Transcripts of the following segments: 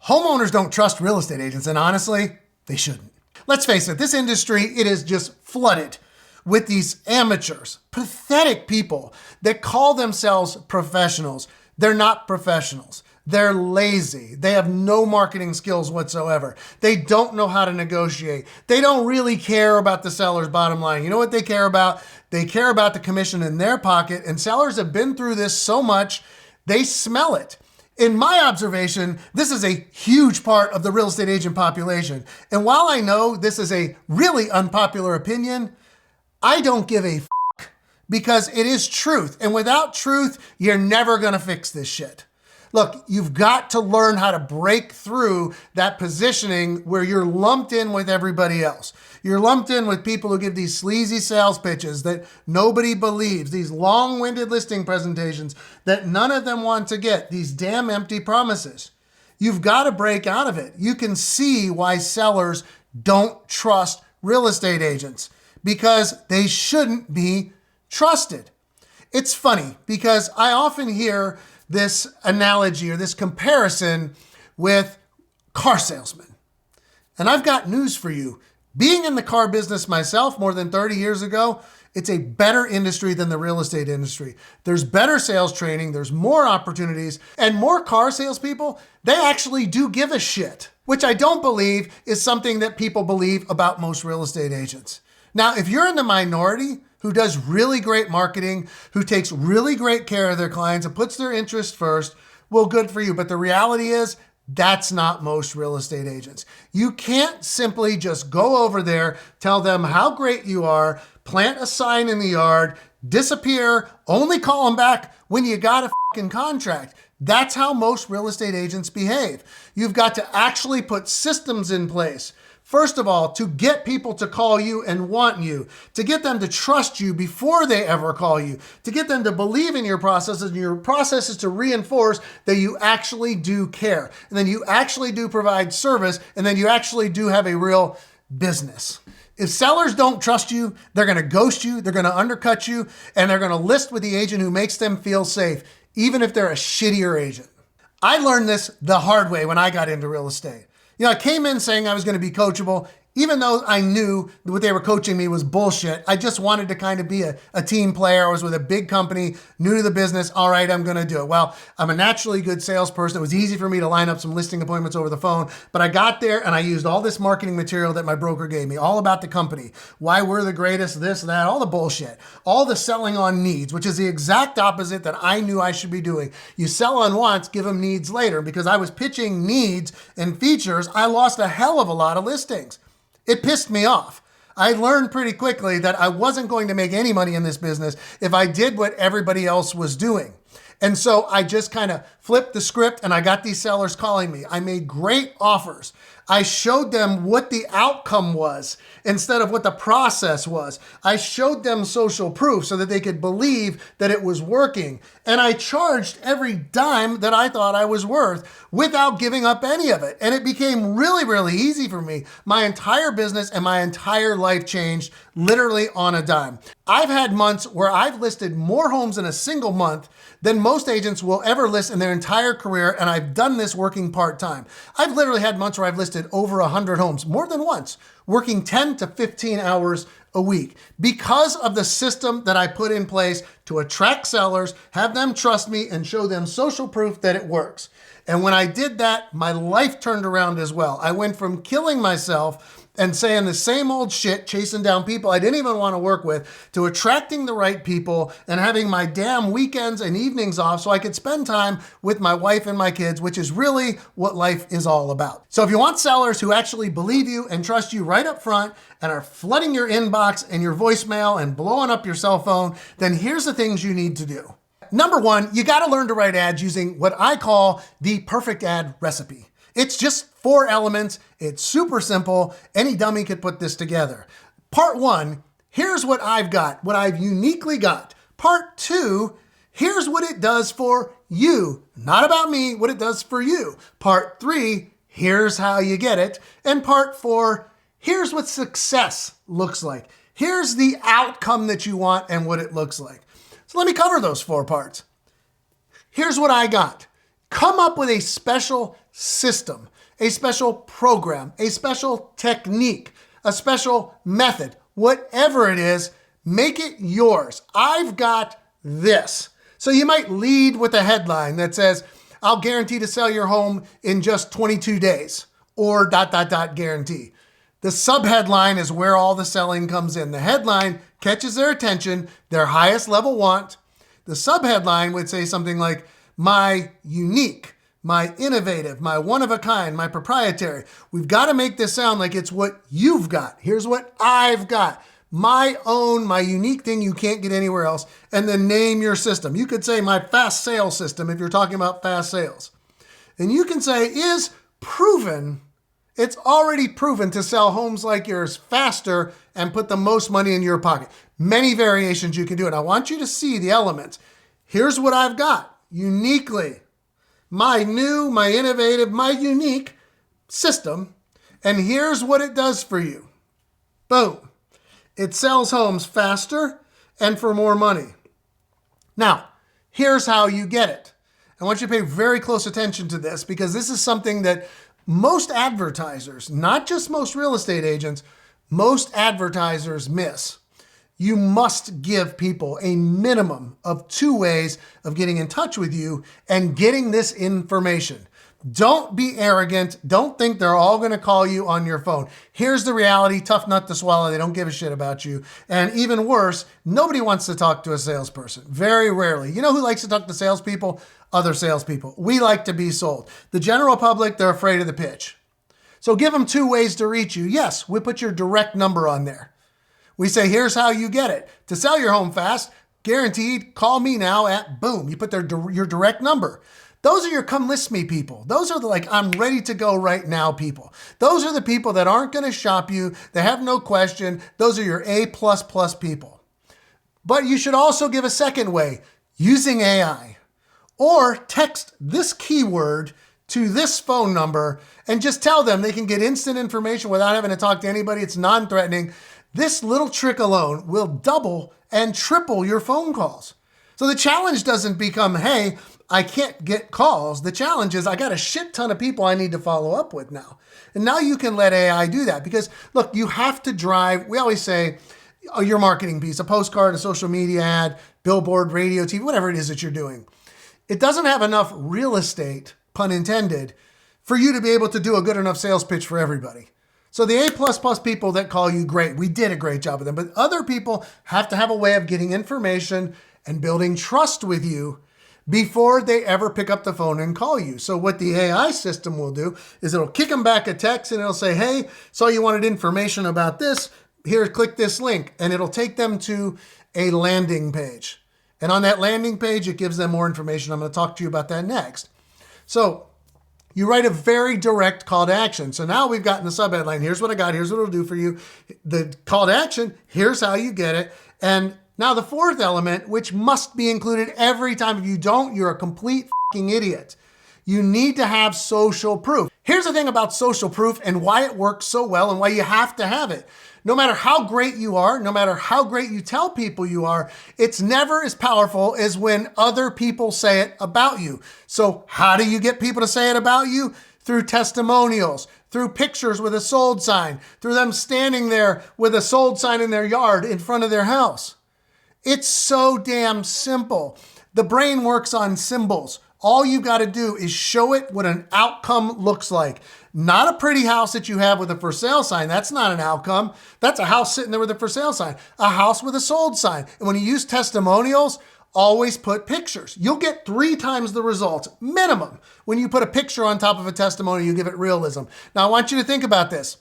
Homeowners don't trust real estate agents, and honestly, they shouldn't. Let's face it, this industry, it is just flooded with these amateurs, pathetic people that call themselves professionals. They're not professionals. They're lazy. They have no marketing skills whatsoever. They don't know how to negotiate. They don't really care about the seller's bottom line. You know what they care about? They care about the commission in their pocket, and sellers have been through this so much, they smell it. In my observation, this is a huge part of the real estate agent population. And while I know this is a really unpopular opinion, I don't give a fuck because it is truth. And without truth, you're never gonna fix this shit. Look, you've got to learn how to break through that positioning where you're lumped in with everybody else. You're lumped in with people who give these sleazy sales pitches that nobody believes, these long-winded listing presentations that none of them want to get, these damn empty promises. You've got to break out of it. You can see why sellers don't trust real estate agents because they shouldn't be trusted. It's funny because I often hear this analogy or this comparison with car salesmen. And I've got news for you. Being in the car business myself more than 30 years ago, it's a better industry than the real estate industry. There's better sales training, there's more opportunities, and more car salespeople, they actually do give a shit, which I don't believe is something that people believe about most real estate agents. Now, if you're in the minority who does really great marketing, who takes really great care of their clients and puts their interests first, well, good for you. But the reality is, that's not most real estate agents. You can't simply just go over there, tell them how great you are, plant a sign in the yard, disappear, only call them back when you got a fucking contract. That's how most real estate agents behave. You've got to actually put systems in place. First of all, to get people to call you and want you, to get them to trust you before they ever call you, to get them to believe in your processes, and your processes to reinforce that you actually do care, and then you actually do provide service, and then you actually do have a real business. If sellers don't trust you, they're gonna ghost you, they're gonna undercut you, and they're gonna list with the agent who makes them feel safe, even if they're a shittier agent. I learned this the hard way when I got into real estate. You know, I came in saying I was going to be coachable, even though I knew what they were coaching me was bullshit. I just wanted to kind of be a team player. I was with a big company, new to the business. All right, I'm going to do it. Well, I'm a naturally good salesperson. It was easy for me to line up some listing appointments over the phone, but I got there and I used all this marketing material that my broker gave me, all about the company, why we're the greatest, this, that, all the bullshit, all the selling on needs, which is the exact opposite that I knew I should be doing. You sell on wants, give them needs later. Because I was pitching needs and features, I lost a hell of a lot of listings. It pissed me off. I learned pretty quickly that I wasn't going to make any money in this business if I did what everybody else was doing. And so I just kind of flipped the script and I got these sellers calling me. I made great offers. I showed them what the outcome was instead of what the process was. I showed them social proof so that they could believe that it was working. And I charged every dime that I thought I was worth without giving up any of it. And it became really, really easy for me. My entire business and my entire life changed literally on a dime. I've had months where I've listed more homes in a single month than most agents will ever list in their entire career, and I've done this working part-time. I've literally had months where I've listed over 100 homes, more than once, working 10 to 15 hours a week because of the system that I put in place to attract sellers, have them trust me, and show them social proof that it works. And when I did that, my life turned around as well. I went from killing myself and saying the same old shit, chasing down people I didn't even want to work with, to attracting the right people and having my damn weekends and evenings off so I could spend time with my wife and my kids, which is really what life is all about. So if you want sellers who actually believe you and trust you right up front and are flooding your inbox and your voicemail and blowing up your cell phone, then here's the things you need to do. Number one, you got to learn to write ads using what I call the perfect ad recipe. It's just 4 elements. It's super simple. Any dummy could put this together. Part 1, here's what I've got, what I've uniquely got. Part 2, here's what it does for you. Not about me, what it does for you. Part 3, here's how you get it. And part 4, here's what success looks like. Here's the outcome that you want and what it looks like. So let me cover those 4 parts. Here's what I got. Come up with a special system, a special program, a special technique, a special method, whatever it is, make it yours. I've got this. So you might lead with a headline that says, I'll guarantee to sell your home in just 22 days, or ... guarantee. The subheadline is where all the selling comes in. The headline catches their attention, their highest level want. The subheadline would say something like, my unique, my innovative, my one-of-a-kind, my proprietary. We've got to make this sound like it's what you've got. Here's what I've got. My own, my unique thing you can't get anywhere else. And then name your system. You could say my fast sales system if you're talking about fast sales. And you can say is proven. It's already proven to sell homes like yours faster and put the most money in your pocket. Many variations you can do it. I want you to see the elements. Here's what I've got uniquely. My new, my innovative, my unique system. And here's what it does for you. Boom. It sells homes faster and for more money. Now, here's how you get it. I want you to pay very close attention to this because this is something that most advertisers, not just most real estate agents, most advertisers miss. You must give people a minimum of 2 ways of getting in touch with you and getting this information. Don't be arrogant. Don't think they're all going to call you on your phone. Here's the reality, tough nut to swallow. They don't give a shit about you. And even worse, nobody wants to talk to a salesperson. Very rarely. You know who likes to talk to salespeople? Other salespeople. We like to be sold. The general public, they're afraid of the pitch. So give them 2 ways to reach you. Yes, we put your direct number on there. We say, here's how you get it. To sell your home fast, guaranteed, call me now at boom. You put your direct number. Those are your come list me people. Those are the I'm ready to go right now people. Those are the people that aren't going to shop you. They have no question. Those are your A++ people. But you should also give a second way using AI or text this keyword to this phone number and just tell them they can get instant information without having to talk to anybody. It's non-threatening. This little trick alone will double and triple your phone calls. So the challenge doesn't become, hey, I can't get calls. The challenge is I got a shit ton of people I need to follow up with now. And now you can let AI do that because look, you have to drive, we always say, your marketing piece, a postcard, a social media ad, billboard, radio, TV, whatever it is that you're doing. It doesn't have enough real estate, pun intended, for you to be able to do a good enough sales pitch for everybody. So the A++ people that call you, great. We did a great job with them. But other people have to have a way of getting information and building trust with you before they ever pick up the phone and call you. So what the AI system will do is it'll kick them back a text and it'll say, hey, so you wanted information about this. Here, click this link. And it'll take them to a landing page. And on that landing page, it gives them more information. I'm going to talk to you about that next. So you write a very direct call to action. So now we've gotten the subheadline. Here's what I got. Here's what it'll do for you. The call to action. Here's how you get it. And now the fourth element, which must be included every time. If you don't, you're a complete fucking idiot. You need to have social proof. Here's the thing about social proof and why it works so well and why you have to have it. No matter how great you are, no matter how great you tell people you are, it's never as powerful as when other people say it about you. So how do you get people to say it about you? Through testimonials, through pictures with a sold sign, through them standing there with a sold sign in their yard in front of their house. It's so damn simple. The brain works on symbols. All you got to do is show it what an outcome looks like. Not a pretty house that you have with a for sale sign. That's not an outcome. That's a house sitting there with a for sale sign. A house with a sold sign. And when you use testimonials, always put pictures. You'll get 3 times the results, minimum. When you put a picture on top of a testimony, you give it realism. Now I want you to think about this.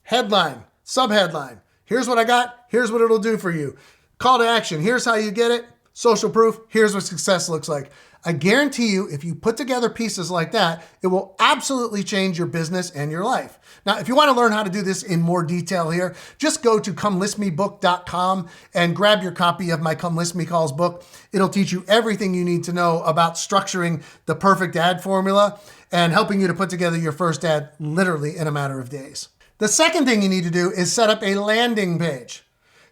Headline, subheadline. Here's what I got. Here's what it'll do for you. Call to action. Here's how you get it. Social proof. Here's what success looks like. I guarantee you, if you put together pieces like that, it will absolutely change your business and your life. Now, if you want to learn how to do this in more detail here, just go to comelistmebook.com and grab your copy of my Come List Me Calls book. It'll teach you everything you need to know about structuring the perfect ad formula and helping you to put together your first ad literally in a matter of days. The second thing you need to do is set up a landing page.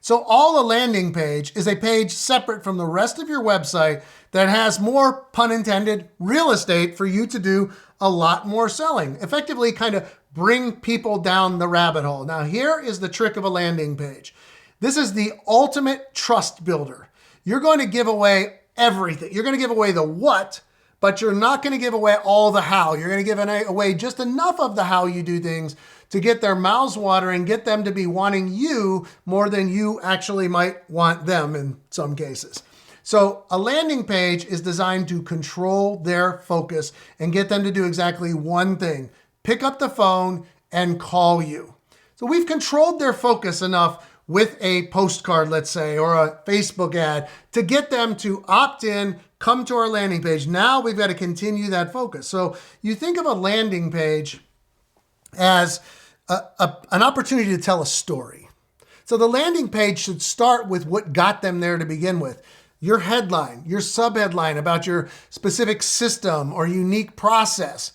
So all a landing page is a page separate from the rest of your website that has more, pun intended, real estate for you to do a lot more selling. Effectively kind of bring people down the rabbit hole. Now here is the trick of a landing page. This is the ultimate trust builder. You're going to give away everything. You're going to give away the what, but you're not going to give away all the how. You're going to give away just enough of the how you do things to get their mouths watering, get them to be wanting you more than you actually might want them in some cases. So a landing page is designed to control their focus and get them to do exactly one thing: pick up the phone and call you. So we've controlled their focus enough with a postcard, let's say, or a Facebook ad to get them to opt in, come to our landing page. Now we've got to continue that focus. So you think of a landing page as an opportunity to tell a story. So the landing page should start with what got them there to begin with. Your headline, your subheadline about your specific system or unique process.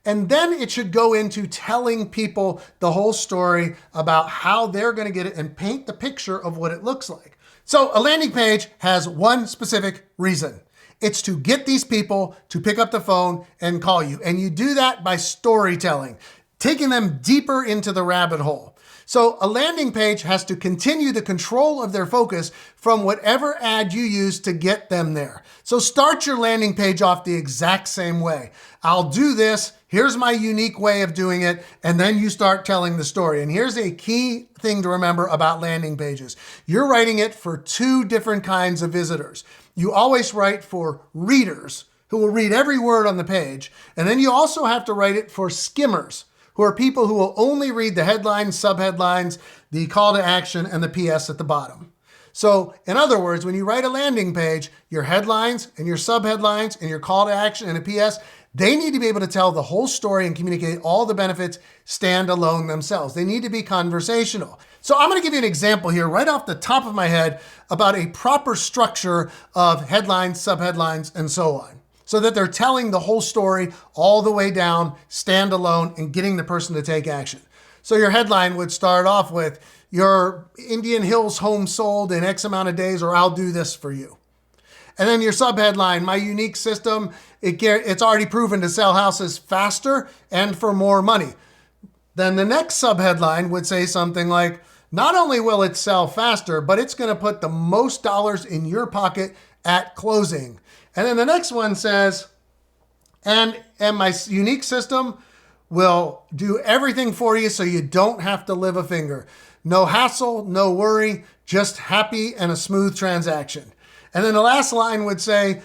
And then it should go into telling people the whole story about how they're going to get it and paint the picture of what it looks like. So a landing page has one specific reason. It's to get these people to pick up the phone and call you. And you do that by storytelling, taking them deeper into the rabbit hole. So a landing page has to continue the control of their focus from whatever ad you use to get them there. So start your landing page off the exact same way. I'll do this. Here's my unique way of doing it. And then you start telling the story. And here's a key thing to remember about landing pages. You're writing it for two different kinds of visitors. You always write for readers who will read every word on the page. And then you also have to write it for skimmers, who are people who will only read the headlines, subheadlines, the call to action, and the PS at the bottom. So in other words, when you write a landing page, your headlines and your subheadlines and your call to action and a PS, they need to be able to tell the whole story and communicate all the benefits standalone themselves. They need to be conversational. So I'm going to give you an example here right off the top of my head about a proper structure of headlines, subheadlines, and so on, so that they're telling the whole story all the way down, standalone, and getting the person to take action. So your headline would start off with, your Indian Hills home sold in X amount of days, or I'll do this for you. And then your subheadline, my unique system, it's already proven to sell houses faster and for more money. Then the next subheadline would say something like, not only will it sell faster, but it's going to put the most dollars in your pocket at closing. And then the next one says, and my unique system will do everything for you so you don't have to lift a finger. No hassle, no worry, just happy and a smooth transaction. And then the last line would say,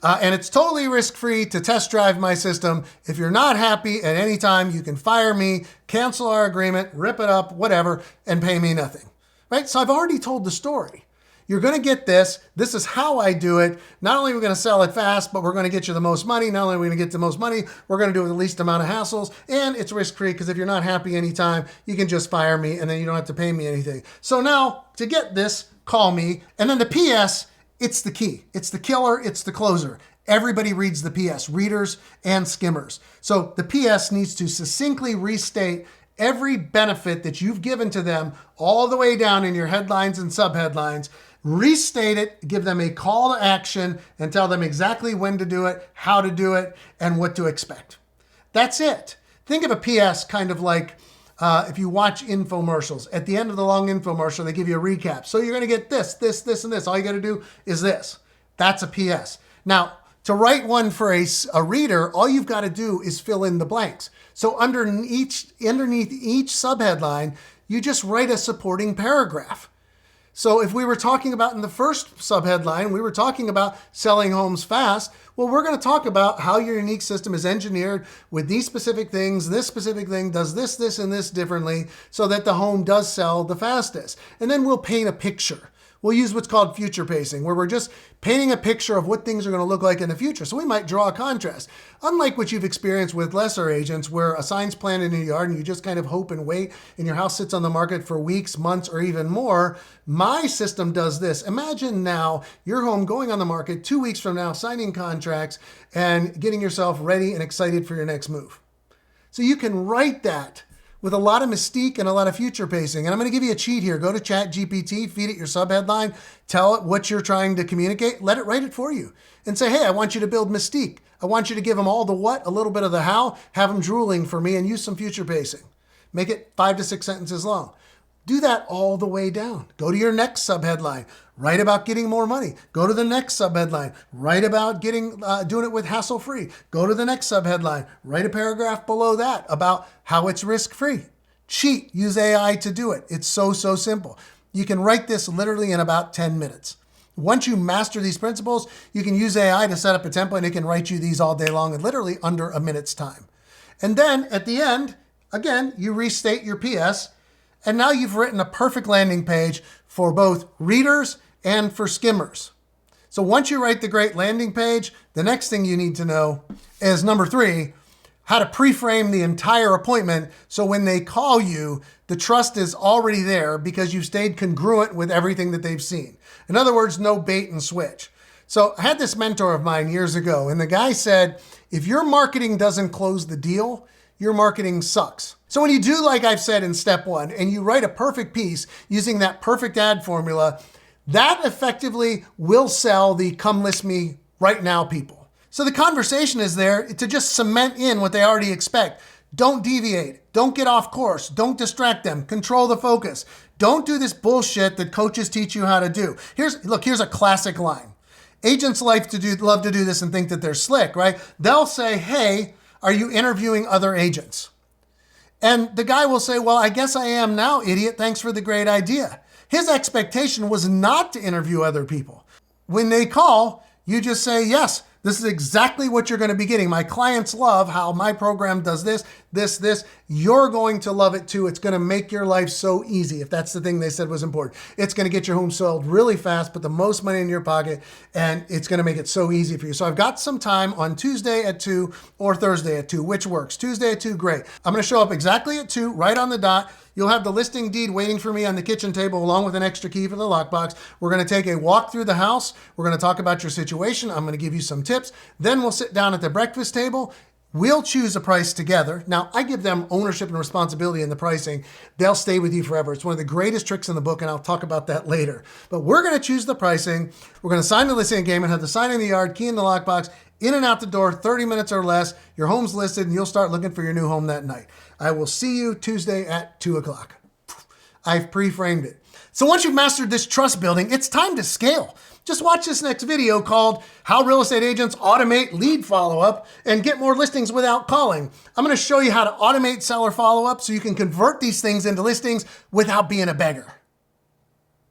and it's totally risk-free to test drive my system. If you're not happy at any time, you can fire me, cancel our agreement, rip it up, whatever, and pay me nothing. Right? So I've already told the story. You're going to get this. This is how I do it. Not only are we going to sell it fast, but we're going to get you the most money. Not only are we going to get the most money, we're going to do it with the least amount of hassles. And it's risk-free because if you're not happy anytime, you can just fire me and then you don't have to pay me anything. So now to get this, call me. And then the PS, it's the key. It's the killer. It's the closer. Everybody reads the PS, readers and skimmers. So the PS needs to succinctly restate every benefit that you've given to them all the way down in your headlines and subheadlines. Restate it, give them a call to action, and tell them exactly when to do it, how to do it, and what to expect. That's it. Think of a PS kind of like if you watch infomercials. At the end of the long infomercial, they give you a recap. So you're going to get this, this, this, and this. All you got to do is this. That's a PS. Now, to write one for a reader, all you've got to do is fill in the blanks. So underneath each subheadline, you just write a supporting paragraph. So if we were talking about in the first subheadline, we were talking about selling homes fast. Well, we're going to talk about how your unique system is engineered with these specific things. This specific thing does this, this, and this differently so that the home does sell the fastest. And then we'll paint a picture. We'll use what's called future pacing, where we're just painting a picture of what things are going to look like in the future. So we might draw a contrast. Unlike what you've experienced with lesser agents, where a sign's planted in your yard and you just kind of hope and wait, and your house sits on the market for weeks, months, or even more, my system does this. Imagine now your home going on the market 2 weeks from now, signing contracts, and getting yourself ready and excited for your next move. So you can write that with a lot of mystique and a lot of future pacing. And I'm going to give you a cheat here. Go to ChatGPT, feed it your subheadline, tell it what you're trying to communicate, let it write it for you. And say, hey, I want you to build mystique. I want you to give them all the what, a little bit of the how, have them drooling for me, and use some future pacing. Make it 5 to 6 sentences long. Do that all the way down. Go to your next subheadline. Write about getting more money. Go to the next subheadline. Write about doing it with hassle-free. Go to the next subheadline. Write a paragraph below that about how it's risk-free. Cheat. Use AI to do it. It's so simple. You can write this literally in about 10 minutes. Once you master these principles, you can use AI to set up a template and it can write you these all day long and literally under a minute's time. And then at the end, again, you restate your PS, and now you've written a perfect landing page for both readers and for skimmers. So once you write the great landing page, the next thing you need to know is number 3, how to pre-frame the entire appointment so when they call you, the trust is already there because you've stayed congruent with everything that they've seen. In other words, no bait and switch. So I had this mentor of mine years ago, and the guy said, if your marketing doesn't close the deal, your marketing sucks. So when you do like I've said in step 1, and you write a perfect piece using that perfect ad formula, that effectively will sell the come list me right now people. So the conversation is there to just cement in what they already expect. Don't deviate. Don't get off course. Don't distract them. Control the focus. Don't do this bullshit that coaches teach you how to do. Here's a classic line. Agents love to do this and think that they're slick, right? They'll say, hey, are you interviewing other agents? And the guy will say, well, I guess I am now, idiot. Thanks for the great idea. His expectation was not to interview other people. When they call, you just say, yes, this is exactly what you're going to be getting. My clients love how my program does this. You're going to love it too. It's going to make your life so easy. If that's the thing they said was important, it's going to get your home sold really fast, put the most money in your pocket, and it's going to make it so easy for you. So I've got some time on Tuesday at 2 or Thursday at 2, which works. Tuesday at 2, great. I'm going to show up exactly at 2, right on the dot. You'll have the listing deed waiting for me on the kitchen table along with an extra key for the lockbox. We're going to take a walk through the house. We're going to talk about your situation. I'm going to give you some tips. Then we'll sit down at the breakfast table. We'll choose a price together. Now, I give them ownership and responsibility in the pricing. They'll stay with you forever. It's one of the greatest tricks in the book, and I'll talk about that later. But we're going to choose the pricing. We're going to sign the listing agreement, have the sign in the yard, key in the lockbox, in and out the door, 30 minutes or less. Your home's listed, and you'll start looking for your new home that night. I will see you Tuesday at 2 o'clock. I've pre-framed it. So once you've mastered this trust building, it's time to scale. Just watch this next video called How Real Estate Agents Automate Lead Follow-Up and Get More Listings Without Calling. I'm going to show you how to automate seller follow-up so you can convert these things into listings without being a beggar.